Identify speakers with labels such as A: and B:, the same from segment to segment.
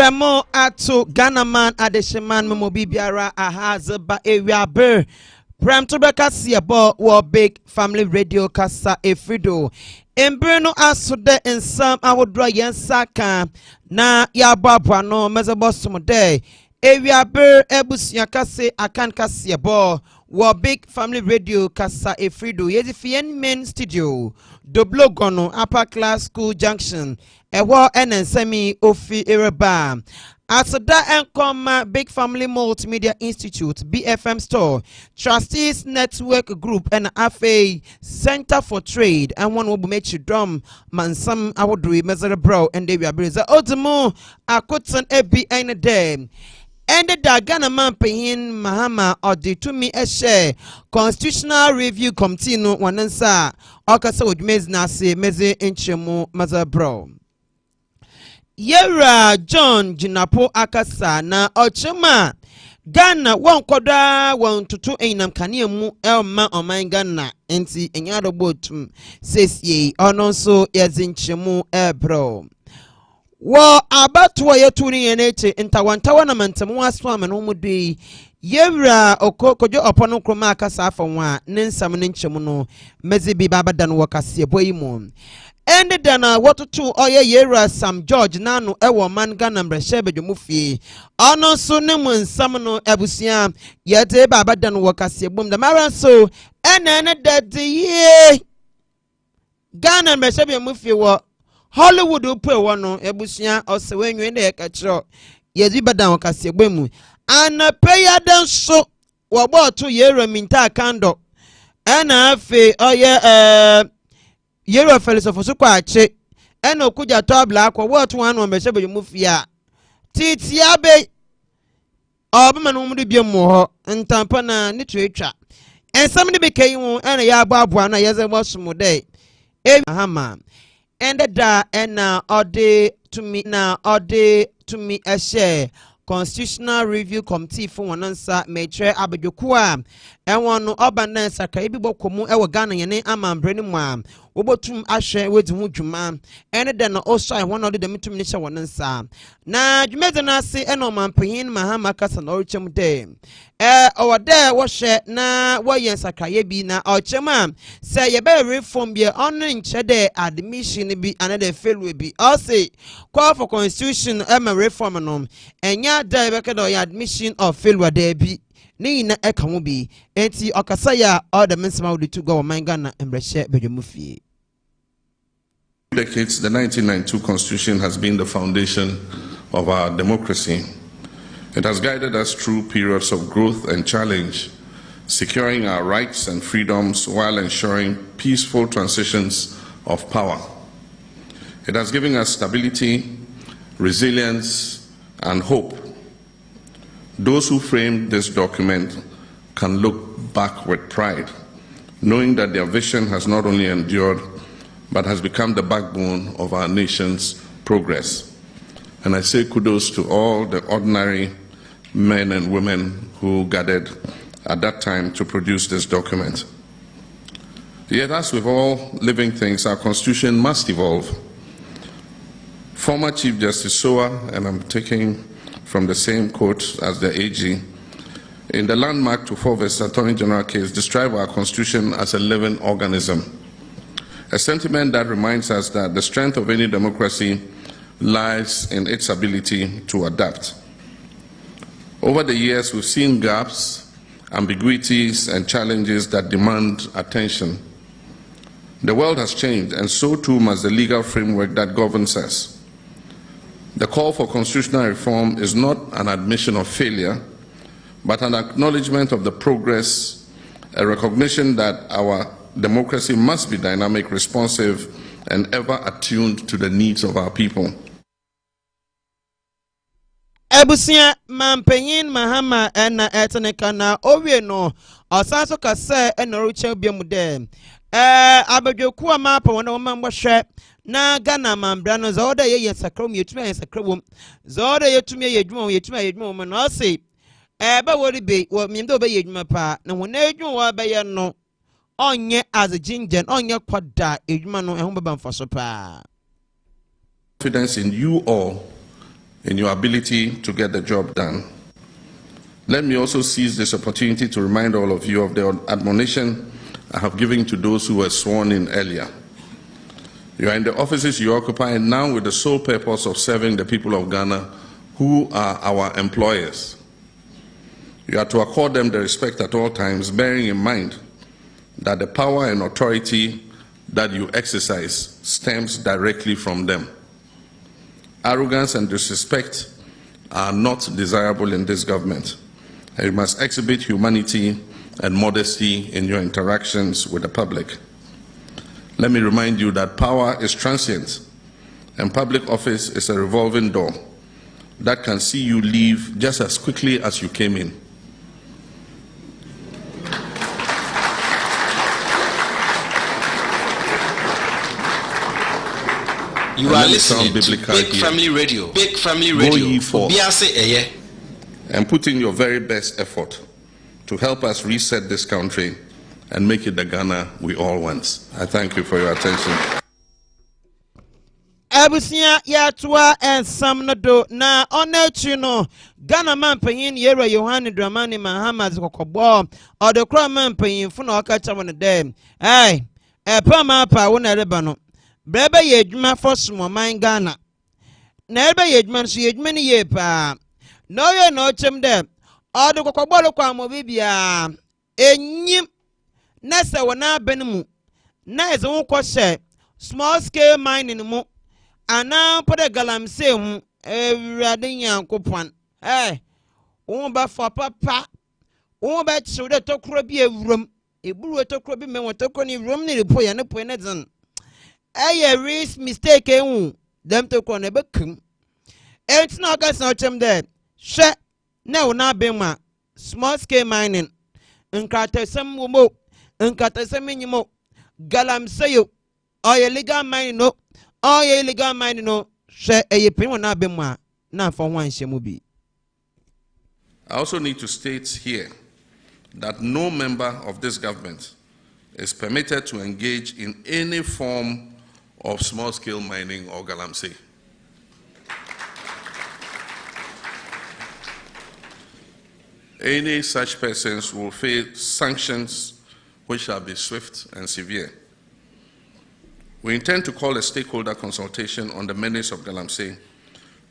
A: Remo ato Ghana man adesheman memo bibiara ahazeba ewiaber Pram to Kasebo war big family radio kasa efrido Embreno asude in some awodra yensaka na yababwa no mezabosum day ewiaber Abusua kase Akan Kasebo war big family radio kasa efrido yezifien main studio Doblo Gono upper class school junction ewo enensemi ofi ereba Asada Encoma Big Family Multimedia Institute BFM Store Trustees Network Group and AFA Center for Trade and one will make you drum mansam awodri mezere bro and they will be Odumo akotan ebi any day and the Ghana man paying Mahama or the to me a share constitutional review committee no wanansa okasa odmez na se meze enchemu mezere bro Yera John Jinapo Akasa na Ochema Ghana won koda won tutu enam kane mu elma oman Ghana enti enyado botum sesye ono so yezinchemu ebro wo abato yetu ni yenete ntawantawa na mantamu aso amano mudui Yera okokojo opono kroma akasa afon ne nsam ne nchemu no mezibi babada no Kasebo yimu Ended dana what to oye Yera Sam George Nano ewo man Ghana mbreshebe jomufie ono so ne mu nsam no Abusua yete baba dan wo Kasebo the maran so ene de ye Ghana mbreshebe jomufie wo Hollywood upe wo no Abusua osewenwe na e ka kiro yezi badan wo Kasebo mu ana peya dan so wo bo to Yera minta kando ena afi oye Yero Felisofosu kwache eno kuja tobla akwa wotu wanu mbeshebe jumufia titi abe obama no mudu biem ho ntampa na ni twetwa ensam ni bekei hu ena ya ababua na yeze bosumu de hama ende da ena ode to me a share Constitutional Review Committee for Wanansa Metre Abedokua and no Oban Saka Ibibokomu ewa Ghana yene ama mbreni mwa obotum ahwe wedi hu dwuma ene de na also one of the mitum nisha Wanansa na dwumeze na ase eno mampanyin Mahama kasa na orichem de owade wo hwe na wo yen sakaye bi na ochema say ye be reform bi ono nche de admission bi another failure bi also call for constitution reform no enya da be ka do admission of failure there bi ni na eka ho bi enti okasa ya all the mensama would to go man Ghana embrehye bedwamufie.
B: Decades, the 1992 Constitution has been the foundation of our democracy. It has guided us through periods of growth and challenge, securing our rights and freedoms while ensuring peaceful transitions of power. It has given us stability, resilience, and hope. Those who framed this document can look back with pride, knowing that their vision has not only endured, but has become the backbone of our nation's progress. And I say kudos to all the ordinary men and women who gathered at that time to produce this document. Yet, as with all living things, our Constitution must evolve. Former Chief Justice Soa, and I'm taking from the same quote as the AG, in the landmark to Forbes Attorney General case, described our Constitution as a living organism, a sentiment that reminds us that the strength of any democracy lies in its ability to adapt. Over the years, we've seen gaps, ambiguities, and challenges that demand attention. The world has changed, and so too must the legal framework that governs us. The call for constitutional reform is not an admission of failure, but an acknowledgement of the progress, a recognition that our democracy must be dynamic, responsive, and ever attuned to the needs of our people.
A: Abusua mampanyin Mahama ena eteneka na owie no osanso kase ena ruche biemu de abadwoku amapa wona womambhwe na Ghana mambra no zoda ye sakrom yetuma ye sakrom zoda yetuma ye adwuma no ose ba wori be wo mimdo be yedwuma pa na wona adwuma wa be ye no onye as gingen onye kwada adwuma no ehun beba mfaso pa.
B: Confidence in you all in your ability to get the job done. Let me also seize this opportunity to remind all of you of the admonition I have given to those who were sworn in earlier. You are in the offices you occupy now with the sole purpose of serving the people of Ghana, who are our employers. You are to accord them the respect at all times, bearing in mind that the power and authority that you exercise stems directly from them. Arrogance and disrespect are not desirable in this government. And you must exhibit humanity and modesty in your interactions with the public. Let me remind you that power is transient, and public office is a revolving door that can see you leave just as quickly as you came in.
C: You are listening to Big Family Radio. Big Family Radio.
B: Go ye forth and put in your very best effort to help us reset this country and make it the Ghana we all want. I thank you for your attention.
A: Abusua yatua and samnado na onechuno Ghana man penyin yero Yohane Dramani Mahamas kokobo or the crown man penyin funa okacha won dem. Hey, pa ma pa wona rebano. Brebe yedwuma for small man Ghana. Na ebe yedwuma so yedwuma ni ye pa. No ye no chem dem. Or the kokobo kwa mo bibia enyim na se wona benmu. Na eze won ko she small scale mining mu. Ana pode galamse hu ewrade nyankopon won ba fa papa won ba chiwde tokro bi ewuram eburu tokro bi menwo tokro ni ewuram ni repo ya ne po ne dzen risk mistake hu dem tokro ne bekum entina ka san ochem de hwe na wona bema small scale mining nkatasem wo nkatasem nyimo galamse yo legal mining no. Oh, yeah, illegal mining, no, share a pin na bema, na for one shemubi.
B: I also need to state here that no member of this government is permitted to engage in any form of small-scale mining or galamsey. Any such persons will face sanctions which shall be swift and severe. We intend to call a stakeholder consultation on the menace of galamsey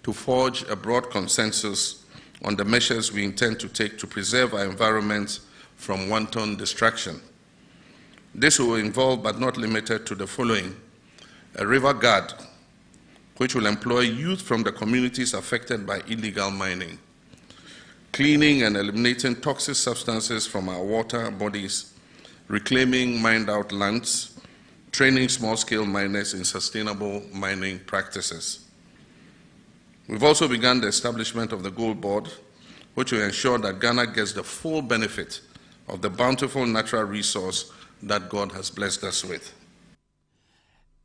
B: to forge a broad consensus on the measures we intend to take to preserve our environment from wanton destruction. This will involve, but not limited to, the following: a river guard, which will employ youth from the communities affected by illegal mining, cleaning and eliminating toxic substances from our water bodies, reclaiming mined-out lands, training small-scale miners in sustainable mining practices. We've also begun the establishment of the Gold Board, which will ensure that Ghana gets the full benefit of the bountiful natural resource that God has blessed us with.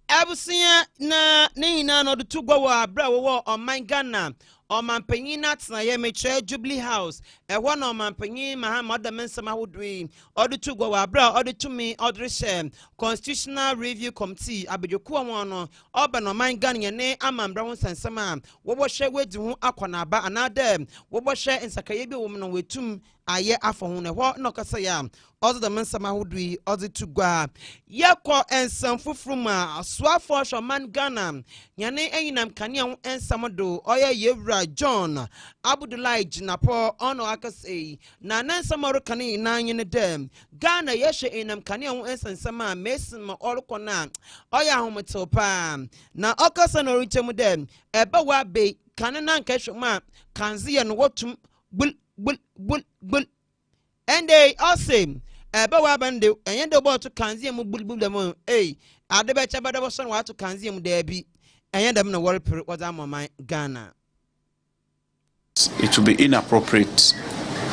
A: Abusua na nina no du gwa wa bra wo o man Ghana o man panyin atna ye meche Jubilee House one o man panyin Mahamad Mensama Hudwi o du gwa wa bra o du tumi o dreshe Constitutional Review Committee abedwoku won no o ba no man Ghana ye ne amambra won sansama wo bo hwe wedi hu akona ba anade wo bo hwe nsakaye bi wo no wetum aye afo hu ne ho no kasa ya ozo the Mensama Hudwi ozo tugwa yekọ ensam fufuruma swafo shoman Ghana nyane eyinam kane ho ensam do oye yewra John Abdullahi Jinapo ono akase na nansam orokane na nyene dem Ghana yehwe enam kane ho ensam a mesin ma orokona oye ahometopa na okasa no richem dem ebe wa be kane na nkehwema kanze no wotum bul and they awesome ebe wa bande enye de bo to kanze mu bulbul dem ade be chaba de bo so wa to kanze mu da bi enye dem na worry was am Ghana.
D: It would be inappropriate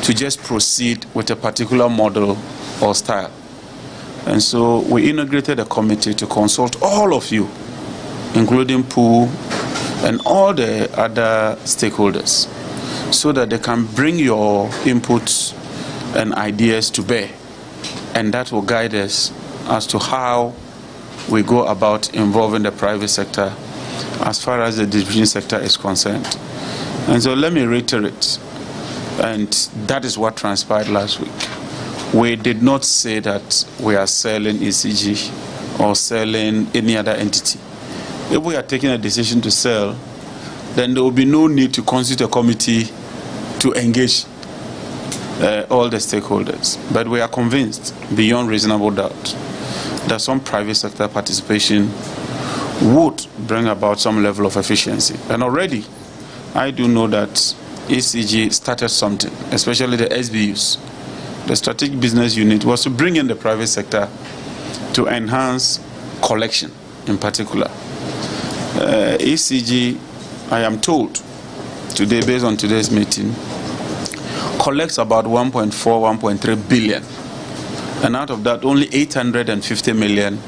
D: to just proceed with a particular model or style. And so we integrated a committee to consult all of you, including POO and all the other stakeholders, so that they can bring your inputs and ideas to bear. And that will guide us as to how we go about involving the private sector as far as the distribution sector is concerned. And so let me reiterate, and that is what transpired last week. We did not say that we are selling ECG or selling any other entity. If we are taking a decision to sell, then there will be no need to constitute a committee to engage all the stakeholders. But we are convinced, beyond reasonable doubt, that some private sector participation would bring about some level of efficiency. And already, I do know that ECG started something, especially the SBUs. The strategic business unit was to bring in the private sector to enhance collection in particular. ECG, I am told today, based on today's meeting, collects about 1.4, 1.3 billion. And out of that, only 850 million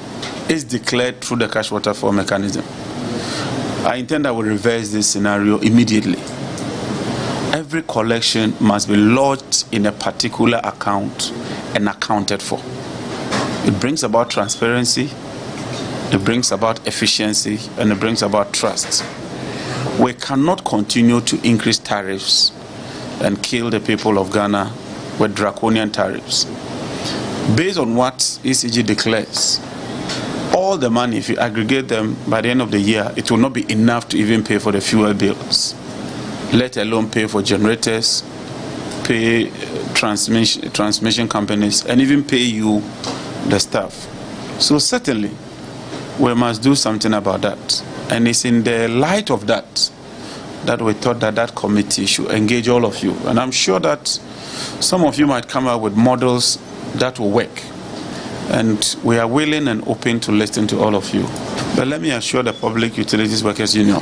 D: is declared through the cash waterfall mechanism. I intend that we reverse this scenario immediately. Every collection must be lodged in a particular account and accounted for. It brings about transparency, it brings about efficiency, and it brings about trust. We cannot continue to increase tariffs and kill the people of Ghana with draconian tariffs. Based on what ECG declares, all the money, if you aggregate them by the end of the year, it will not be enough to even pay for the fuel bills, let alone pay for generators, pay transmission companies, and even pay you, the staff. So certainly, we must do something about that. And it's in the light of that that we thought that that committee should engage all of you. And I'm sure that some of you might come up with models that will work. And we are willing and open to listen to all of you. But let me assure the Public Utilities Workers Union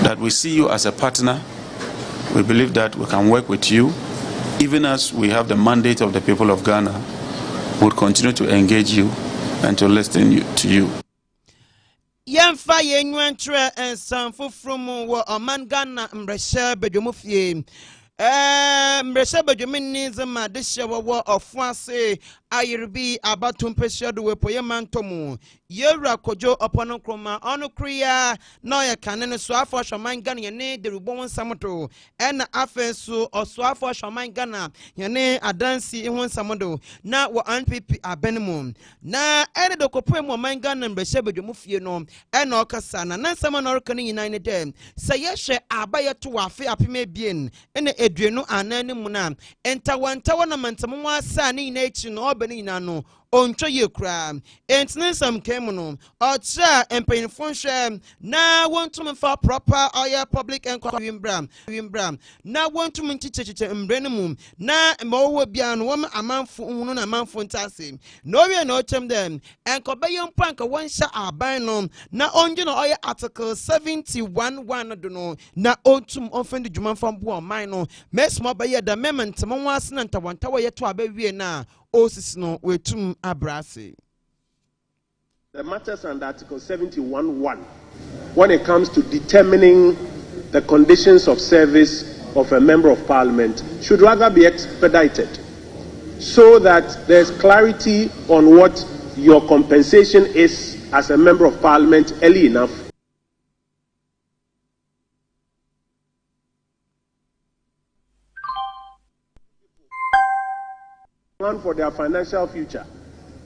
D: that we see you as a partner. We believe that we can work with you, even as we have the mandate of the people of Ghana. We'll continue to engage you and to listen to you.
A: Yemfa yenwantre ensanfo from wo oman Ghana mresha bedwomofie mresha bedwominizma de hyewo wo ofuase ayirbi abatumpesha do wepoye mantomu yewra kojo opono kroma ono kriya no ye kanene so afo hwaman Ghana yene de rubon samoto ena afenso oso afo hwaman Ghana yene adansi ehon samodo na wo NPP abenmu na ene de kopemu oman Ghana mresha bedwomofie no ena okasa na nansama no reka ni nyina ne dem sayehwe abaye to wafe apeme bien ene eduenu anane mu na entawantawa na mantamu asa ni nyina echi no obani nyina no oncho ye kra entnesam kemuno ocha empayinfo hwe na wontum fa proper oya public inquiry wimbram na wontum nchicheche mbrene mum na mawo bia no wom amanfo hunu na amanfo ntase no we na ochem dem enkobe yompanka wonsha aban no na onje no oya article 71:1 do no na ontum offend dwuma fambo o man no mesmo baye da mement mo wase na ntawantawa ye to abawie na osisno wetum abrase.
E: The matters under Article 71:1 when it comes to determining the conditions of service of a member of parliament should rather be expedited so that there's clarity on what your compensation is as a member of parliament early enough. Plan for their financial future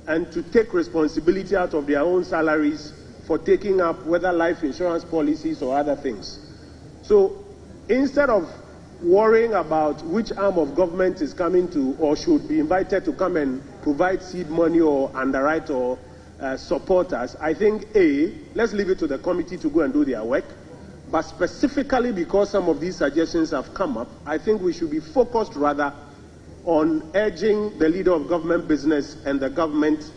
E: and to take responsibility out of their own salaries for taking up whether life insurance policies or other things. So instead of worrying about which arm of government is coming to or should be invited to come and provide seed money or underwrite or support us, I think let's leave it to the committee to go and do their work. But specifically because some of these suggestions have come up, I think we should be focused rather on urging the leader of government business and the government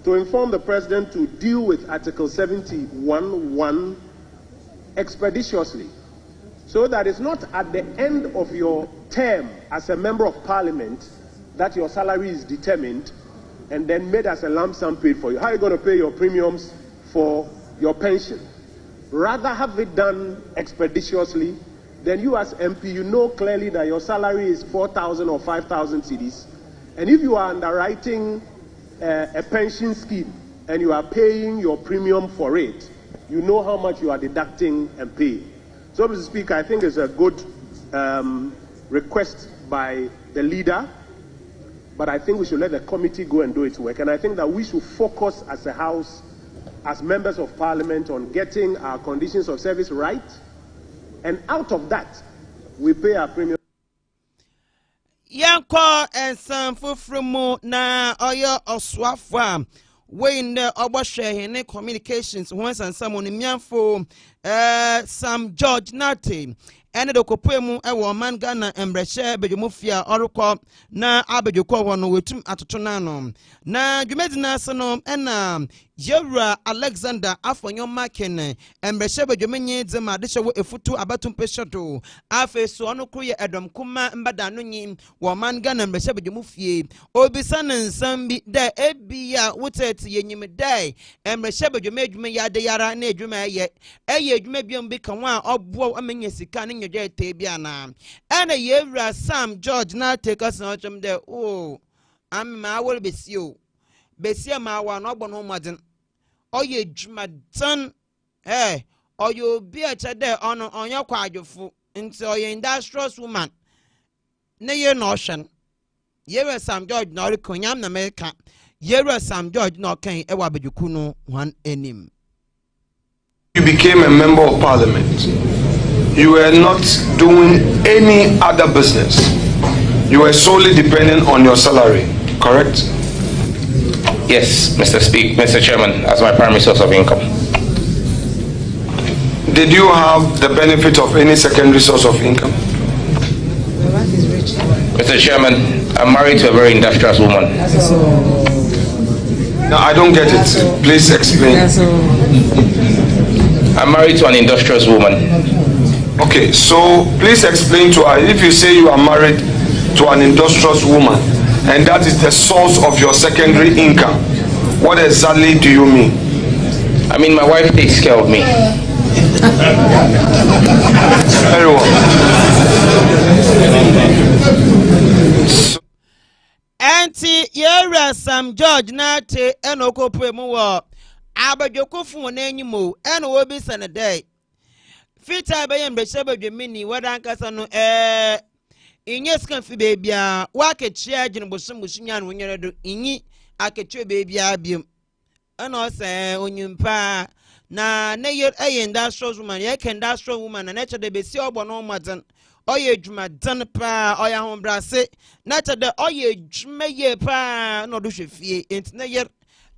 E: to inform the president to deal with Article 71:1 expeditiously, so that it's not at the end of your term as a member of parliament that your salary is determined and then made as a lump sum paid for you. How are you going to pay your premiums for your pension? Rather have it done expeditiously. Then you as MP, you know clearly that your salary is 4,000 or 5,000 cedis. And if you are underwriting a pension scheme and you are paying your premium for it, you know how much you are deducting and paying. So, Mr. Speaker, I think it's a good request by the leader, but I think we should let the committee go and do its work. And I think that we should focus as a House, as members of Parliament, on getting our conditions of service right. And out of that, we pay our premium.
A: Yanko and some from na oyo oswafam. When the Obashe communications once and someone in Mianfo, Sam George Nate. And the Kopemu, a woman Ghana and Brescia, Bedumufia, Oroko, na Abedoko, one with Atotonano. Na Jumedina Sanom, and Jera Alexander, Afonyo Makin, and Brescia Bedumini, Zema, Disha, a foot to Abatum Peshato, Afe Suano Kuya, Adam Kuma, and Badanuni, woman Ghana and Brescia Bedumufi, Obisan and Sambi, there, Ebia, Wootet, Yenim Day, and Brescia Bedumay Yara, Nedruma yet, a Jumebium become one of Bo Aminyasikan. Tebiana and a year Sam George now take us out from there. Oh, I'm my will be you. Bessia my one up on home. Oh, you Jumadan, eh, or you'll be a there on your quadruple into your industrious woman. Nay, notion. Year Sam George not Kunyam America. Year Sam George not can ever be Jukuno one enim.
F: You became a member of Parliament. You were not doing any other business. You were solely dependent on your salary, correct?
C: Yes, Mr. Chairman, as my primary source of income.
F: Did you have the benefit of any secondary source of income?
C: Mr. Chairman, I'm married to a very industrious woman.
F: No, I don't get it. Please explain.
C: I'm married to an industrious woman.
F: Okay, so please explain to her. If you say you are married to an industrious woman and that is the source of your secondary income, what exactly do you mean?
C: I mean, my wife takes care of me.
F: Very well.
A: Auntie Yera Sam George Nate and Okopemu Abajokofu Nenimo and Wobis and a day. Fita bayam Beshaba Gemini, what Ankasano in yes can fi baby, walk a chair in Bosum Bushian when you're do inni, I can chew baby abium. And also, when you pa na nayer a industrial woman, ya can industrial woman, and nature de Besio Bonomadan, or ye Jumadan pa, or your home brasse, nature the or ye Jumaye pa, no do she fee, it's nayer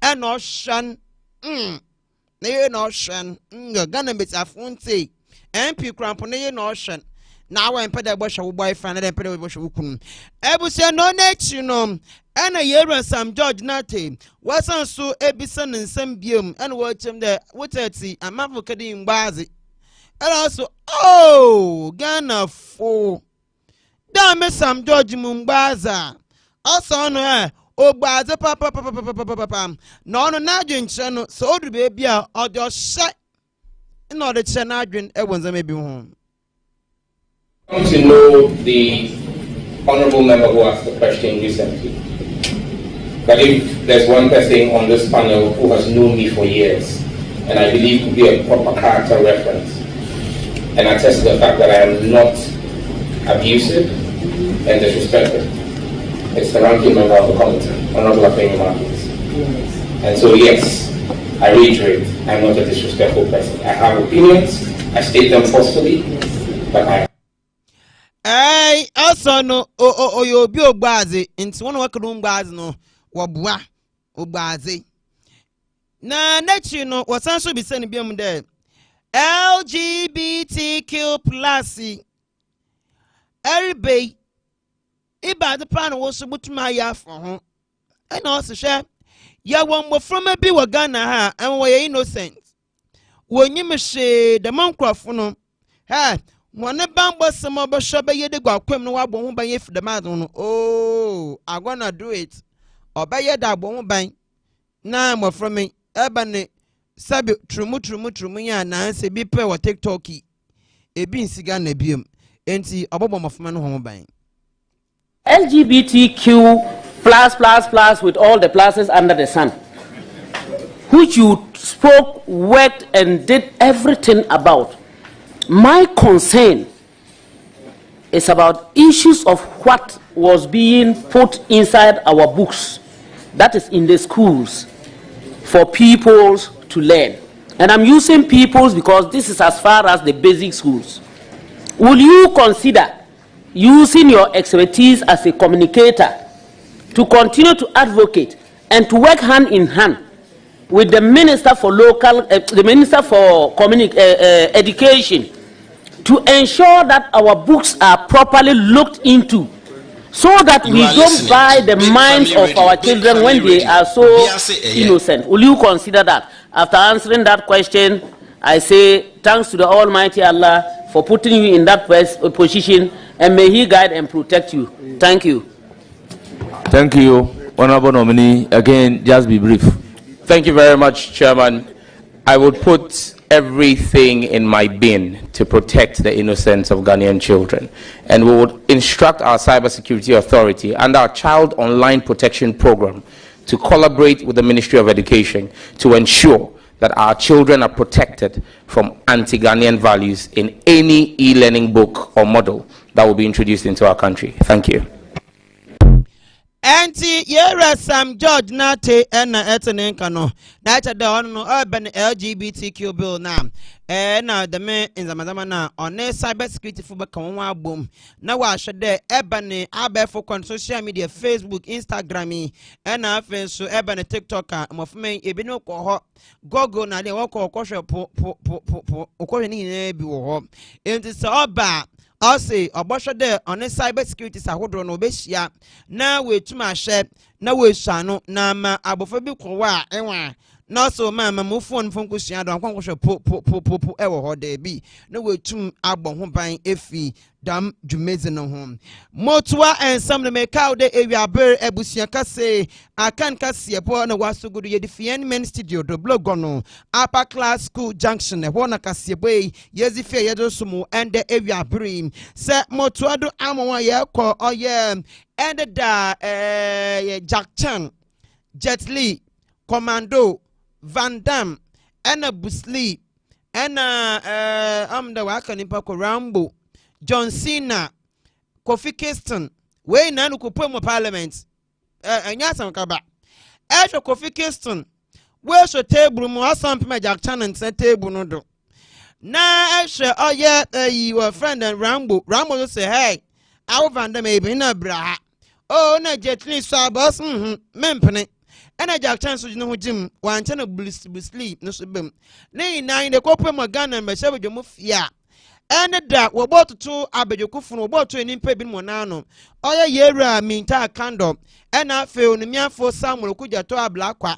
A: and no shan, nayer no shan, Ghana bits a fonte. MP Crampone notion. Now I'm put a bush of boyfriend and put a bush of wood. Abusua no next, you know, and a year and some George Nate wasn't so Ebison and some Bium and watch him there. What I see, I'm advocating Bazi. And also, oh, Ghana for damn some George Mumbaza. Also, no, oh, Baza, papa, no, no, channel, so the baby or just shut. In order to Chanadrin, everyone's maybe home.
C: I want to know the honorable member who asked the question recently. But if there's one person on this panel who has known me for years, and I believe could be a proper character reference, and attest to the fact that I am not abusive and disrespectful, it's the ranking member of the committee, Honorable Afeni Martins. And so, yes, I reiterate, I'm not a disrespectful person. I have opinions, I state them forcefully, but
A: I also know, you'll be Obazi, into one work room bars no, Wabwa, Obazi. Now, next you know, what's also be sending beyond there. LGBTQ plus, everybody, about the panel was so much my yaff for home. And also, share. Ya one more from a be Ghana ha and we innocent. When you say the Moncroft, ha, one a bamba some of a shop ye the guaquem no won't buy if the man. Oh, I'm gonna do it. Or buy a dab won't buy. Now more from me, Ebony, Sabi, Trumuya, Nancy, be per or take talkie. A bean cigar nebium, and see a bomb of man home buying.
G: LGBTQ plus with all the pluses under the sun, which you spoke, worked, and did everything about. My concern is about issues of what was being put inside our books, that is in the schools, for pupils to learn. And I'm using pupils because this is as far as the basic schools. Will you consider using your expertise as a communicator to continue to advocate and to work hand in hand with the Minister for Education to ensure that our books are properly looked into, so that we don't buy the minds of our children when they are so innocent? Will you consider that? After answering that question, I say thanks to the Almighty Allah for putting you in that position, and may He guide and protect you. Thank you.
H: Thank you, Honorable Nominee. Again, just be brief.
I: Thank you very much, Chairman. I would put everything in my bin to protect the innocence of Ghanaian children. And we would instruct our Cybersecurity Authority and our Child Online Protection Program to collaborate with the Ministry of Education to ensure that our children are protected from anti-Ghanaian values in any e-learning book or model that will be introduced into our country. Thank you.
A: Anti yera Sam George Nate ena etene nkano na acha da ono urban LGBTQ bill na na the me in zamazama na on cyber security for baka won abom na wa hwede ebane abefo kon social media Facebook Instagram ena afen so ebane TikTok amofme ebi no ko ho Google na le wo ko hwe po okwo ni na bi wo ho enti se oba I say, Obosha de on a cyber security sahodro no beshia na we tuma she na we shano na ma abofobi kwa enwa na so mama mo phone kusia do kwankwo po ewo ho de bi na we tum abon ho ban efi dam dwumezi no ho motua ensam na meka de ewia ber Abusua kase Akan Kasebo na wasugudu ye defien men studio do blog no upper class school junction e ho na Kasebo yezi fie ye do sumu ende ewia brim se motua do amwa ye ko oye ende da Jack Chan Jet Li Commando Van Damme ena Busli ena amda waka nipa ko Rambo John Cena Kofi Kingston we na nukupo mo parliament anya sam kaba Kofi Kingston we so table mu asam pema Jack Chan and table no do na your friend and Rambo say hey I Van Damme be na bra oh na Jet Li so boss mempene ena Jack Chan so no jim wan chana sleep no so bem nei nine de kopem Ghana me shebe dwomu fia ene da wo botutu abedwokufu no botu enimpa bi mo na no oye yera minta kando ena fe onimiafo Samuel kujato ablakwa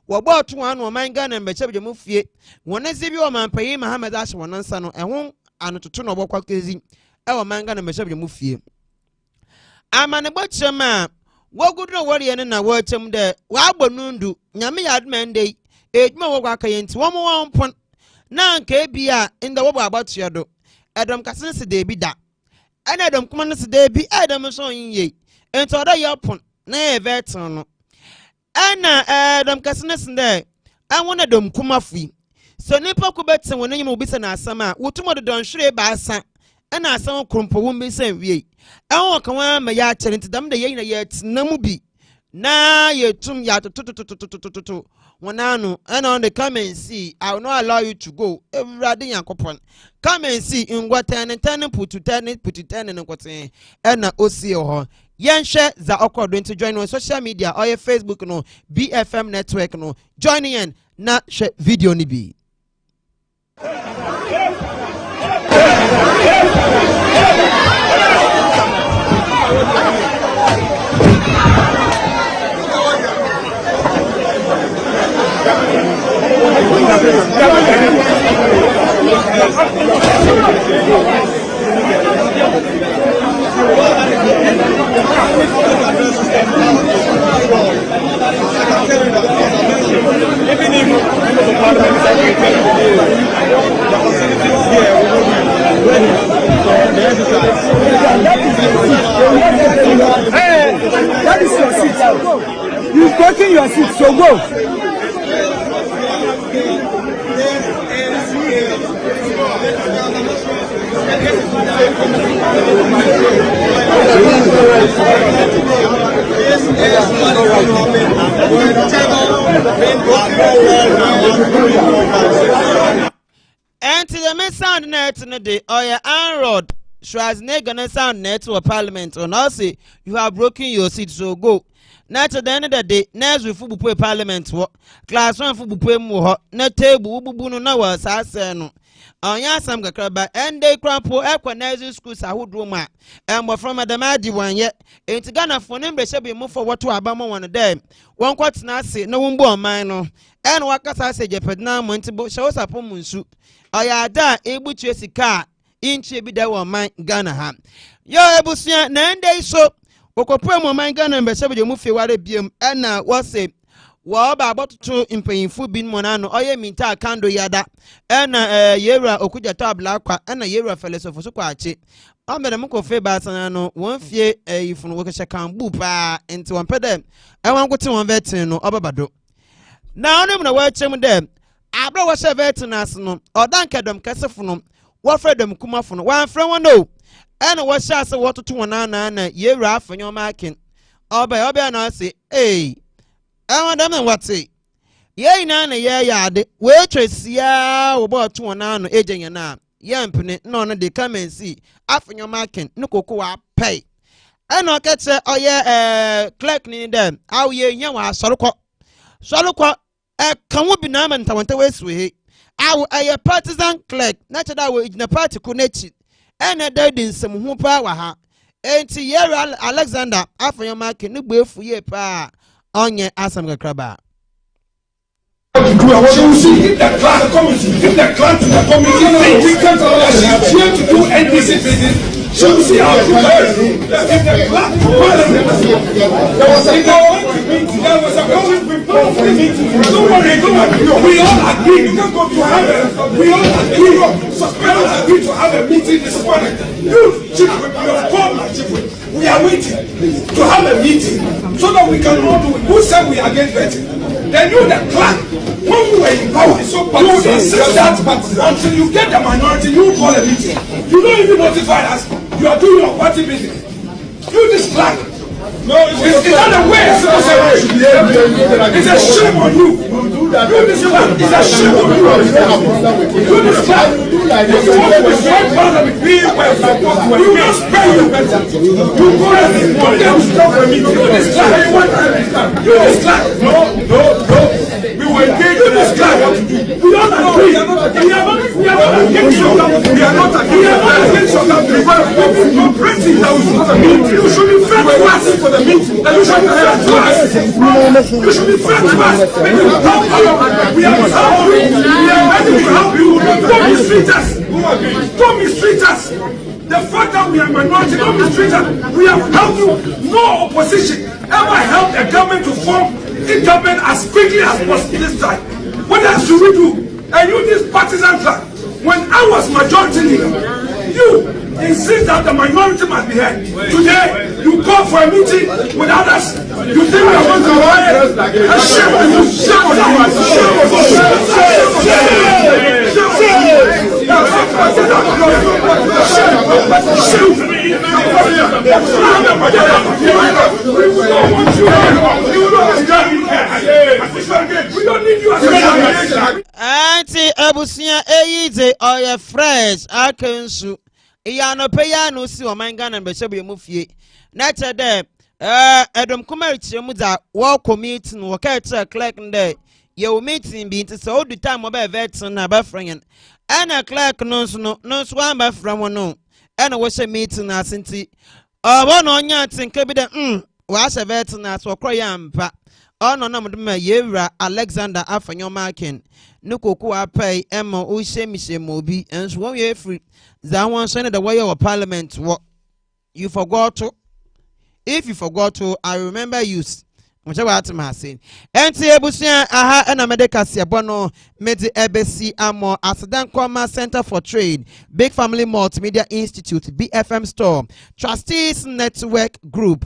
A: wo botu wan no man Ghana me shebe dwomu fie wona zibi o manpayi Muhammad ashe wonansa no ehun anototo no bokwa kezi e wo man Ghana me shebe dwomu fie amane bochema wogudu wori ene na wachem de wa gbonundu nyame yadmende ejuma wogwa kayenti wo mo wonpon na nka bia inda wo agbatu do edom kasense de bi da ene edom kuma no se de bi edom so yinye enti oda yopon na everton no ena edom kasense de anwona edom kuma fui so nipa ku betse wona nyima obisa na asama wotumo de don hwere ba asa ena asam krompo wo mbisa wie enwo kanwa ma ya chere ntidam de yina ya tinamu bi na yetum ya to wona no and on the come and see I will not allow you to go everybody yankopon come and see in what 10 put to 10 and koten ena osi ho yenhwe za okodo to join on social media or your Facebook no BFM network no join in na hwe video ni bi
J: That is your seat. You've taken your seat, so go.
K: This is
A: And to the main sound net in the day, or your Anrod, Schwarzenegger and sound net to a parliament, or now say you have broken your seat, so go. Not at the end of the day, next we football parliament, what class 1 football more, not table, bubuno, no, was I say no. On Yasam Gakraba, and they crampo, Equanizing schools, I would room, and more from Madame Adi one yet. Ain't Ghana for number shall be moved for what to Abama one of them. One quite nasty, no one born minor. And what I say, Japan, Montibo shows up on Munsu. I had that able to see car in Chibi that one my Ghana ham. Yo, Abusua, 9 days so. Okopremo my Ghana and Beshabi Mufi Wadabium, and now was it. Well, about to impaying food bin monano, or ye minta kando yada, and yera okuja tab lakwa, and a yera fellows of Sukwachi. I'm the Muko Febasanano, one fear a from Wakasha can boopa into one pedem. I want to one veteran or Obabado. Now, I'm going to watch them. Abra was a veteran, or Dankadam Casafunum, what Fredem Kumafun, one friend one no. And what shas water to one anna, ye rough and your marking. Or by Obiana say, eh. I want them what say. Yea, nana, ye yard, waitress, ya, about 2 1 anno, aging and now. Yampin, none they come and see. After your marking, no cocoa pay. I know catch oh yeah, clerk near them. How ye, yawa, Soloqua, can we be named and Tawanta West way? I partisan clerk, not that I will in a party connected. And a dead in some who power ha. Ain't Yera Alexander, after your marking, no bill for ye pa on ye Asam Crabba.
K: Give the class to the committee. We can't allow here to do NDC business. Should see how to learn. If the class there was a going report for the meeting. Don't worry. We all agree. You can go to have a. We all agree. Suspenders agree to have a meeting this morning. You, Chief Whip, you have called my Chief Whip. We are waiting to have a meeting so that we can all do it. Who said we are against vetting? Then you, the clerk, when we were in power, you insist that until you get the minority, you call a meeting. You don't even notify us. You are doing your party business. You this clerk. No, it's not the way it's supposed to be. It's a shame on you. You this clerk. It's a shame on you. You this clerk. If you want to be one parliament, be well supposed to. You must pay your better. You go and put them stuff for me. You this clerk. You this clerk. No. We will engage in this clerk. We don't agree. We are not against your company. We are not against your company. Your principles. You should be fair to us for the meeting. You should be fair to us. You should be fair to us. We are helping. We are ready to help you. Don't mistreat us. Don't mistreat us. The fact that we are minority, don't mistreat us. We have helped you. No opposition ever helped a government to form a government as quickly as possible this time. What else should we do? And you this partisan track. When I was majority leader, you insist that the minority must be heard. Today, you call for a meeting with others. You think we are going to riot? A shame on you. Shame on we don't need you as a
A: Auntie Abusua Eyize or your fresh Akan Iyano Payano si o Ghana and Beshabi Mufie. Nature there, Adam Kumarich Muza, walk meeting, walk at clerk and day. Your meeting being to so the time of a veteran and a buffering. And a clerk knows no swam from one no. And I was a meeting as in tea. One on yard and cabin, was a veteran as or cryampa. Oh no, Yera Alexander Afanyo Markin. Nuko pay Emma Ushemishe Mobi and swam ye free. That one sent the way of parliament. What you forgot to? If you forgot to, I remember you. Whichever to saying. NTA Abusua aha and America Siabono Medi Ebesi Amo Asadan Kwama Center for Trade, Big Family Multimedia Institute, BFM Store, Trustees Network Group.